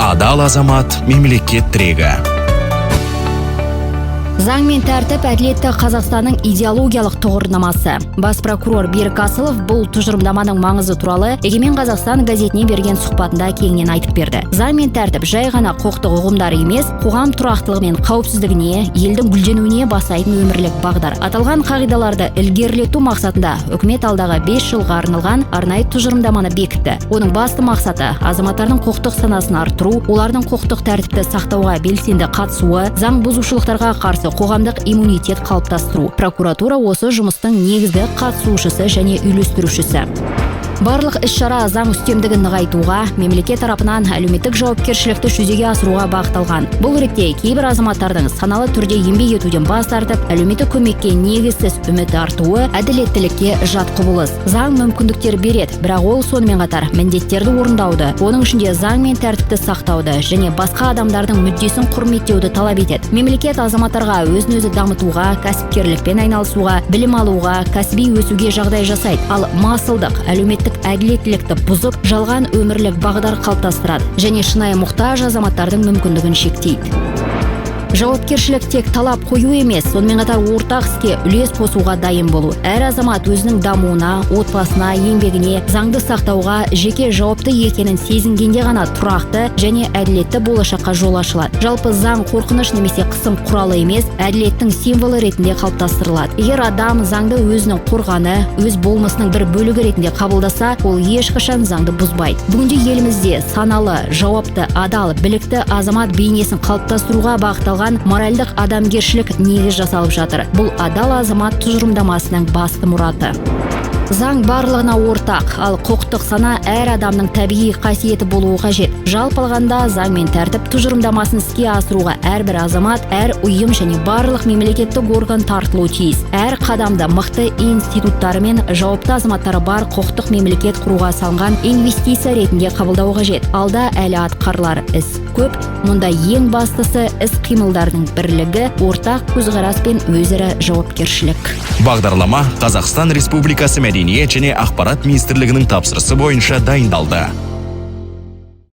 Адал азамат мемлекет тірегі. Заң мен тәртіп әділетті Қазақстанның идеологиялық тұғырнамасы. Бас прокурор Берік Асылов бұл тұжырымдаманың маңызы туралы Егемен Қазақстан газетіне берген сұхбатында кеңінен айтып берді. Заң мен тәртіп жай ғана құқықтық ұғымдар емес, қоғам тұрақтылығы мен қауіпсіздігіне, елдің гүлденуіне бастайтын өмірлік бағдар. Аталған қағидаларды ілгерілету мақсатында үкімет алдағы 5 жылға арналған арнайы тұжырымдаманы бекітті. Оның басты мақсаты азаматтардың құқықтық санасын арттыру, олардың құқықтық тәртіпті сақтауға белсенді қатысуы, заң бұзушылықтарға қарсы қоғамдық иммунитет қалыптастыру. Прокуратура осы жұмыстың негізгі қатысушысы және үйлестірушісі. Барлық іс-шара заң үстемдігін нығайтуға, мемлекет тарапынан әлеуметтік жауапкершілікті жүзеге асыруға бағытталған. Бұл ретте кейбір азаматтардың саналы түрде еңбек етуден бас тартып, әлеуметтік көмекке негізсіз үміт артуы әділеттілікке жат құбылыс. Заң мүмкіндіктер береді, бірақ ол сонымен қатар міндеттерді орындауды, оның ішінде заң мен тәртіпті сақтауды және басқа адамдардың мүддесін құрметтеуді талап етеді. Мемлекет азаматтарға өзін-өзі дамытуға, кәсіпкерлікпен айналысуға, білім алуға, кәсіби өсуге жағдай жасайды. Ал масылдық, әлеуметтік әділеттілікті бұзып, жалған өмірлік бағдар қалыптастырады және шынайы мұқтаж азаматтардың мүмкіндігін шектейді. Жауапкершілік тек талап қою емес, сонымен қатар ортақ іске үлес қосуға дайын болу. Әр азамат өзінің дамуына, отбасына, еңбегіне, заңды сақтауға жеке жауапты екенін сезінгенде ғана тұрақты және әділетті болашаққа жол ашылады. Жалпы заң қорқыныш немесе қысым құралы емес, әділеттің символы ретінде қалыптастырылады. Егер адам заңды өзінің қорғаны, өз болмысының бір бөлігі ретінде қабылдаса, ол ешқашан заңды бұзбайды. Бүгінде елімізде саналы, жауапты, адал, білікті азамат бейнесін қалыптастыруға бағытталған моральдық адамгершілік негіз жасалып жатыр. Бұл адал азамат тұжырымдамасының басты мұраты. Заң барлығына ортақ, ал құқықтық сана әр адамның табиғи қасиеті болуы қажет. Жалпы алғанда заң мен тәртіп тұжырымдамасын іске асыруға әрбір азамат, әр ұйым және барлық мемлекеттік орган тартылуы тиіс. Әр қадамда мықты институттары мен жауапты азаматтары бар құқықтық мемлекет құруға салынған инвестиция ретінде қабылдау қажет. Алда әлі атқарылар іс көп. Мұнда ең бастысы іс-қимылдардың бірлігі, ортақ көзқарас пен өзара жауапкершілік. Бағдарлама Қазақстан Республикасы Мәдениет және ақпарат министрлігінің тапсырысы бойынша дайындалды.